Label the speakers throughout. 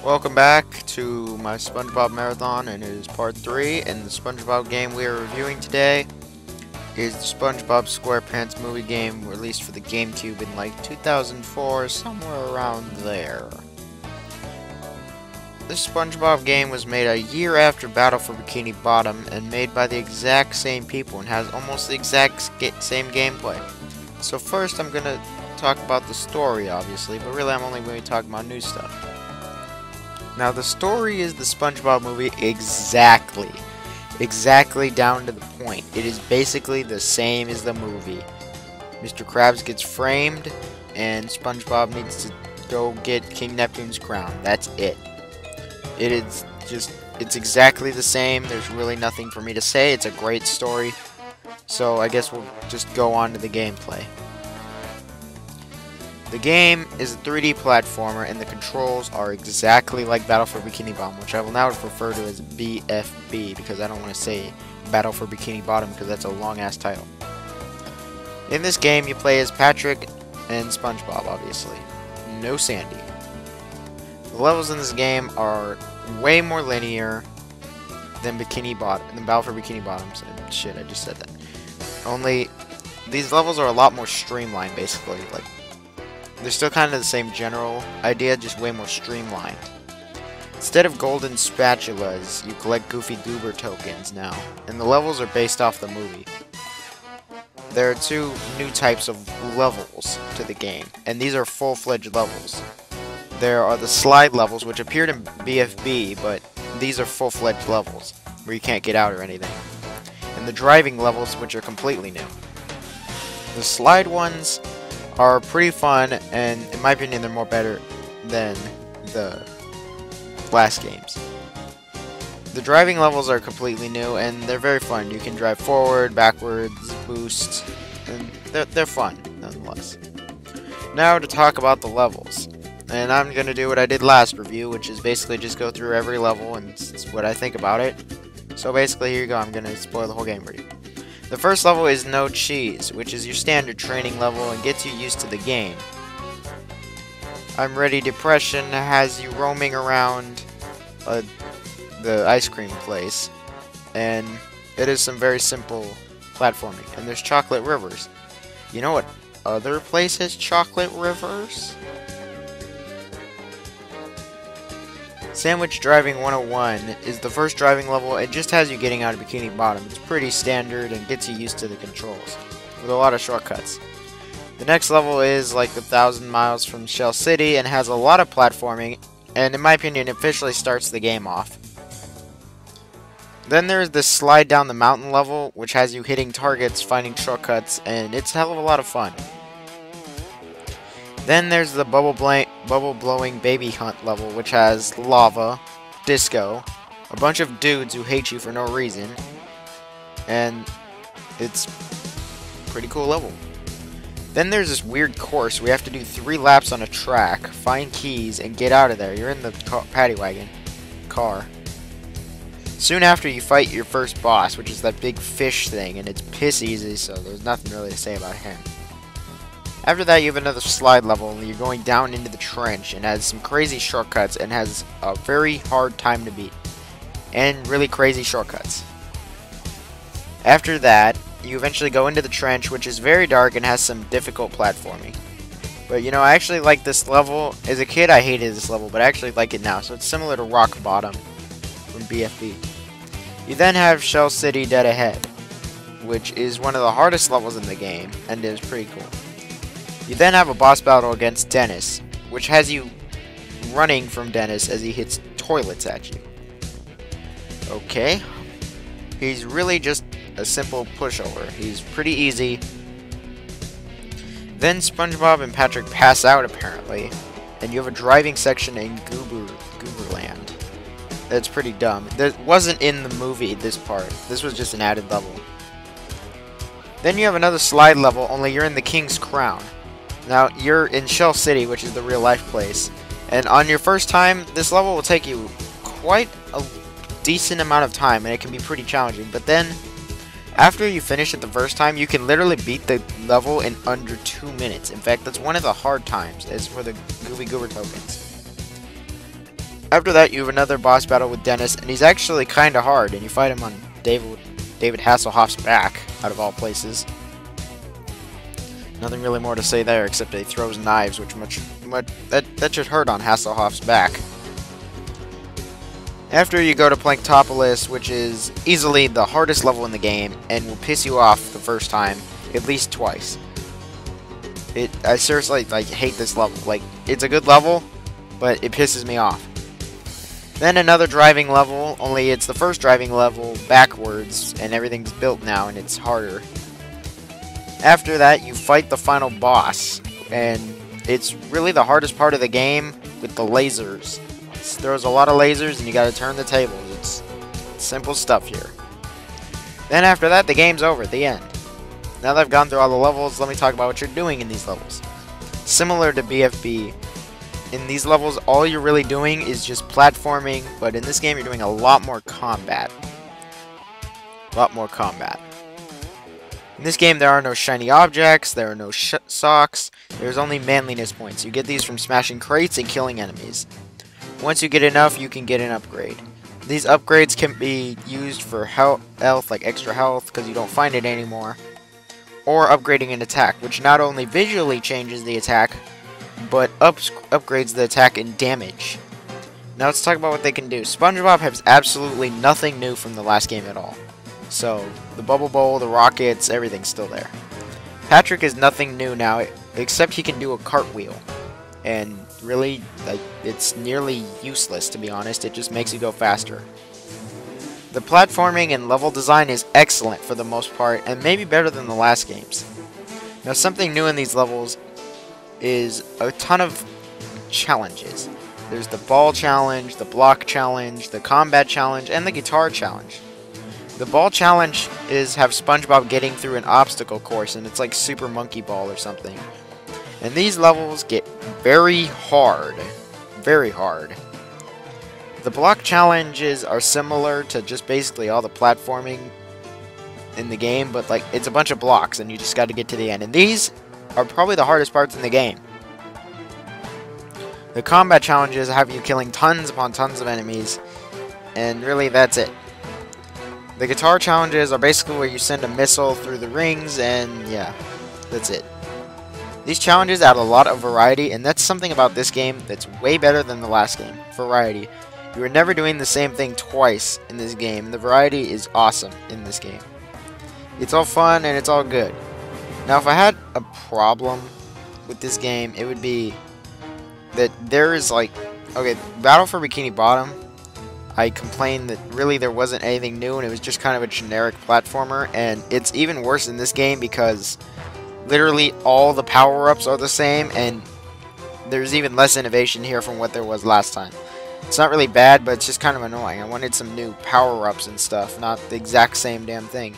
Speaker 1: Welcome back to my SpongeBob Marathon, and it is part 3, and the SpongeBob game we are reviewing today is the Spongebob Squarepants movie game released for the GameCube in like 2004, somewhere around there. This SpongeBob game was made a year after Battle for Bikini Bottom and made by the exact same people and has almost the exact same gameplay. So first I'm going to talk about the story, obviously, but really I'm only going to be talking about new stuff. Now, the story is the SpongeBob movie exactly down to the point. It is basically the same as the movie. Mr. Krabs gets framed, and SpongeBob needs to go get King Neptune's crown. That's it. It's exactly the same. There's really nothing for me to say. It's a great story. So I guess we'll just go on to the gameplay. The game is a 3D platformer, and the controls are exactly like Battle for Bikini Bottom, which I will now refer to as BFB, because I don't want to say Battle for Bikini Bottom, because that's a long-ass title. In this game, you play as Patrick and SpongeBob, obviously. No Sandy. The levels in this game are way more linear than Battle for Bikini Bottom. Shit, I just said that. Only, these levels are a lot more streamlined, basically. Like, they're still kind of the same general idea, just way more streamlined. Instead of golden spatulas, you collect Goofy Goober tokens now, and the levels are based off the movie. There are two new types of levels to the game, and these are full-fledged levels. There are the slide levels, which appeared in BFB, but these are full-fledged levels, where you can't get out or anything. And the driving levels, which are completely new. The slide ones are pretty fun, and in my opinion they're more better than the last games. The driving levels are completely new, and they're very fun. You can drive forward, backwards, boost, and they're fun nonetheless. Now to talk about the levels, and I'm gonna do what I did last review, which is basically just go through every level and it's what I think about it. So basically, here you go, I'm gonna spoil the whole game for you. The first level is No Cheese, which is your standard training level and gets you used to the game. I'm Ready Depression has you roaming around the ice cream place, and it is some very simple platforming. And there's Chocolate Rivers. You know what other place has chocolate rivers? Sandwich Driving 101 is the first driving level. It just has you getting out of Bikini Bottom. It's pretty standard and gets you used to the controls, with a lot of shortcuts. The next level is like 1,000 miles from Shell City and has a lot of platforming, and in my opinion officially starts the game off. Then there's the Slide Down the Mountain level, which has you hitting targets, finding shortcuts, and it's a hell of a lot of fun. Then there's the Bubble Blowing Baby Hunt level, which has lava, disco, a bunch of dudes who hate you for no reason, and it's a pretty cool level. Then there's this weird course where you have to do 3 laps on a track, find keys, and get out of there. You're in the paddy wagon car. Soon after, you fight your first boss, which is that big fish thing, and it's piss easy, so there's nothing really to say about him. After that, you have another slide level, and you're going down into the trench, and has some crazy shortcuts, and has a very hard time to beat, and really crazy shortcuts. After that, you eventually go into the trench, which is very dark and has some difficult platforming. But you know, I actually like this level. As a kid, I hated this level, but I actually like it now, so it's similar to Rock Bottom from BFB. You then have Shell City Dead Ahead, which is one of the hardest levels in the game, and is pretty cool. You then have a boss battle against Dennis, which has you running from Dennis as he hits toilets at you. Okay. He's really just a simple pushover. He's pretty easy. Then SpongeBob and Patrick pass out, apparently, and you have a driving section in Gooberland. That's pretty dumb. That wasn't in the movie, this part. This was just an added level. Then you have another slide level, only you're in the King's Crown. Now, you're in Shell City, which is the real-life place, and on your first time, this level will take you quite a decent amount of time, and it can be pretty challenging, but then, after you finish it the first time, you can literally beat the level in under 2 minutes. In fact, that's one of the hard times, is for the Goofy Goober tokens. After that, you have another boss battle with Dennis, and he's actually kind of hard, and you fight him on David Hasselhoff's back, out of all places. Nothing really more to say there, except that he throws knives, which that should hurt on Hasselhoff's back. After you go to Planktopolis, which is easily the hardest level in the game, and will piss you off the first time, at least twice. I seriously, like, hate this level. Like, it's a good level, but it pisses me off. Then another driving level, only it's the first driving level backwards, and everything's built now, and it's harder. After that, you fight the final boss, and it's really the hardest part of the game with the lasers. There's a lot of lasers, and you gotta turn the tables. It's simple stuff here. Then after that, the game's over, the end. Now that I've gone through all the levels, let me talk about what you're doing in these levels. Similar to BFB, in these levels, all you're really doing is just platforming, but in this game, you're doing a lot more combat. In this game, there are no shiny objects, there are no socks, there's only manliness points. You get these from smashing crates and killing enemies. Once you get enough, you can get an upgrade. These upgrades can be used for health, like extra health, because you don't find it anymore. Or upgrading an attack, which not only visually changes the attack, but upgrades the attack in damage. Now let's talk about what they can do. Spongebob has absolutely nothing new from the last game at all. So, the Bubble Bowl, the rockets, everything's still there. Patrick is nothing new now, except he can do a cartwheel. And really, like, it's nearly useless, to be honest. It just makes you go faster. The platforming and level design is excellent for the most part, and maybe better than the last games. Now, something new in these levels is a ton of challenges. There's the ball challenge, the block challenge, the combat challenge, and the guitar challenge. The ball challenge is have SpongeBob getting through an obstacle course, and it's like Super Monkey Ball or something. And these levels get very hard. Very hard. The block challenges are similar to just basically all the platforming in the game, but like it's a bunch of blocks and you just got to get to the end. And these are probably the hardest parts in the game. The combat challenges have you killing tons upon tons of enemies, and really that's it. The guitar challenges are basically where you send a missile through the rings, and yeah, that's it. These challenges add a lot of variety, and that's something about this game that's way better than the last game. Variety. You are never doing the same thing twice in this game, and the variety is awesome in this game. It's all fun, and it's all good. Now, if I had a problem with this game, it would be that there is like, okay, Battle for Bikini Bottom, I complained that really there wasn't anything new and it was just kind of a generic platformer, and it's even worse in this game because literally all the power-ups are the same and there's even less innovation here from what there was last time. It's not really bad, but it's just kind of annoying. I wanted some new power-ups and stuff, not the exact same damn thing.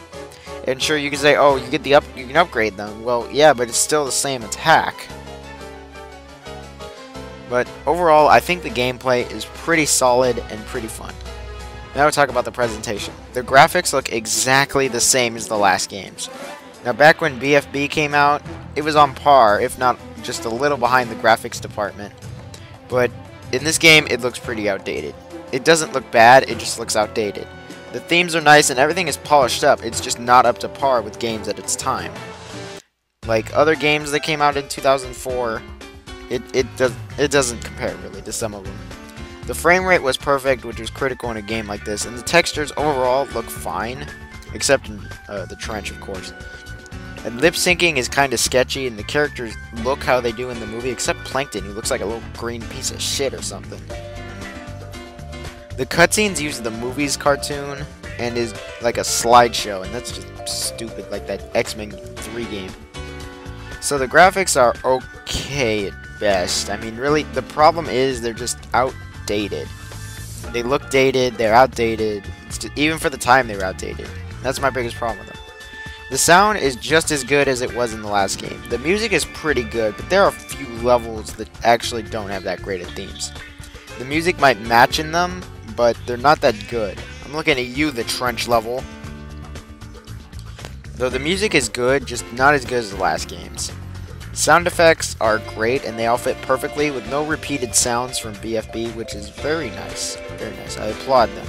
Speaker 1: And sure, you can say, oh, you can upgrade them. Well, yeah, but it's still the same attack. But overall, I think the gameplay is pretty solid and pretty fun. Now we'll talk about the presentation. The graphics look exactly the same as the last games. Now back when BFB came out, it was on par, if not just a little behind the graphics department. But in this game, it looks pretty outdated. It doesn't look bad, it just looks outdated. The themes are nice and everything is polished up, it's just not up to par with games at its time. Like other games that came out in 2004, it doesn't compare really to some of them. The frame rate was perfect, which was critical in a game like this, and the textures overall look fine, except in the trench, of course. And lip syncing is kind of sketchy, and the characters look how they do in the movie, except Plankton, who looks like a little green piece of shit or something. The cutscenes use the movie's cartoon and is like a slideshow, and that's just stupid, like that X-Men 3 game. So the graphics are okay at best. I mean, really, the problem is they're just outdated. They look dated, they're outdated. Even for the time, they were outdated. That's my biggest problem with them. The sound is just as good as it was in the last game. The music is pretty good, but there are a few levels that actually don't have that great of themes. The music might match in them, but they're not that good. I'm looking at you, the trench level. Though the music is good, just not as good as the last games. Sound effects are great, and they all fit perfectly with no repeated sounds from BFB, which is very nice. Very nice. I applaud them.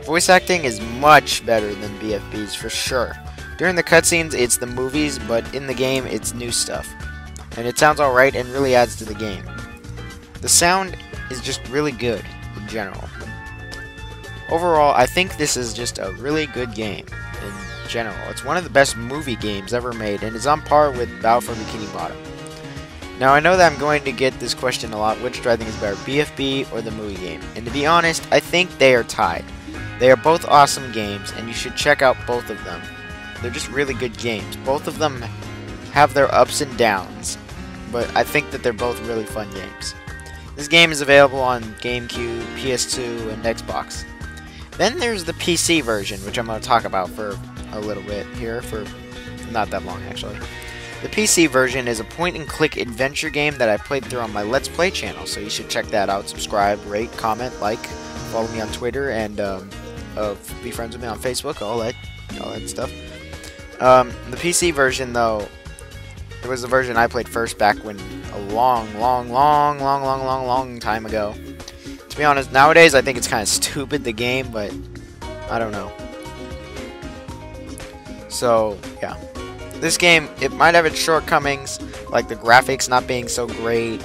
Speaker 1: Voice acting is much better than BFB's for sure. During the cutscenes, it's the movies, but in the game, it's new stuff. And it sounds alright and really adds to the game. The sound is just really good in general. Overall, I think this is just a really good game in general. It's one of the best movie games ever made, and is on par with Battle for Bikini Bottom. Now, I know that I'm going to get this question a lot, which do I think is better, BFB or the movie game? And to be honest, I think they are tied. They are both awesome games, and you should check out both of them. They're just really good games. Both of them have their ups and downs, but I think that they're both really fun games. This game is available on GameCube, PS2, and Xbox. Then there's the PC version, which I'm going to talk about for a little bit here, for not that long actually. The PC version is a point-and-click adventure game that I played through on my Let's Play channel, so you should check that out. Subscribe, rate, comment, like, follow me on Twitter, and be friends with me on Facebook, all that stuff. The PC version, though, it was the version I played first back when a long time ago. To be honest, nowadays I think it's kind of stupid, the game, but I don't know. So, yeah. This game, it might have its shortcomings, like the graphics not being so great,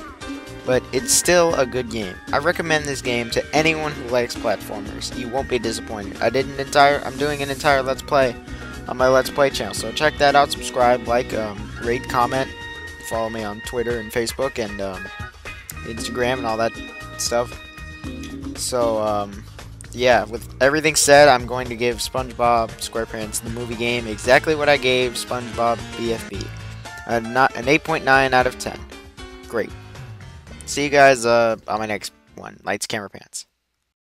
Speaker 1: but it's still a good game. I recommend this game to anyone who likes platformers. You won't be disappointed. I'm doing an entire Let's Play on my Let's Play channel, so check that out, subscribe, like, rate, comment, follow me on Twitter and Facebook and Instagram and all that stuff. So, yeah, with everything said, I'm going to give Spongebob Squarepants, the movie game, exactly what I gave SpongeBob BFB. An 8.9 out of 10. Great. See you guys on my next one. Lights, Camera, Pants.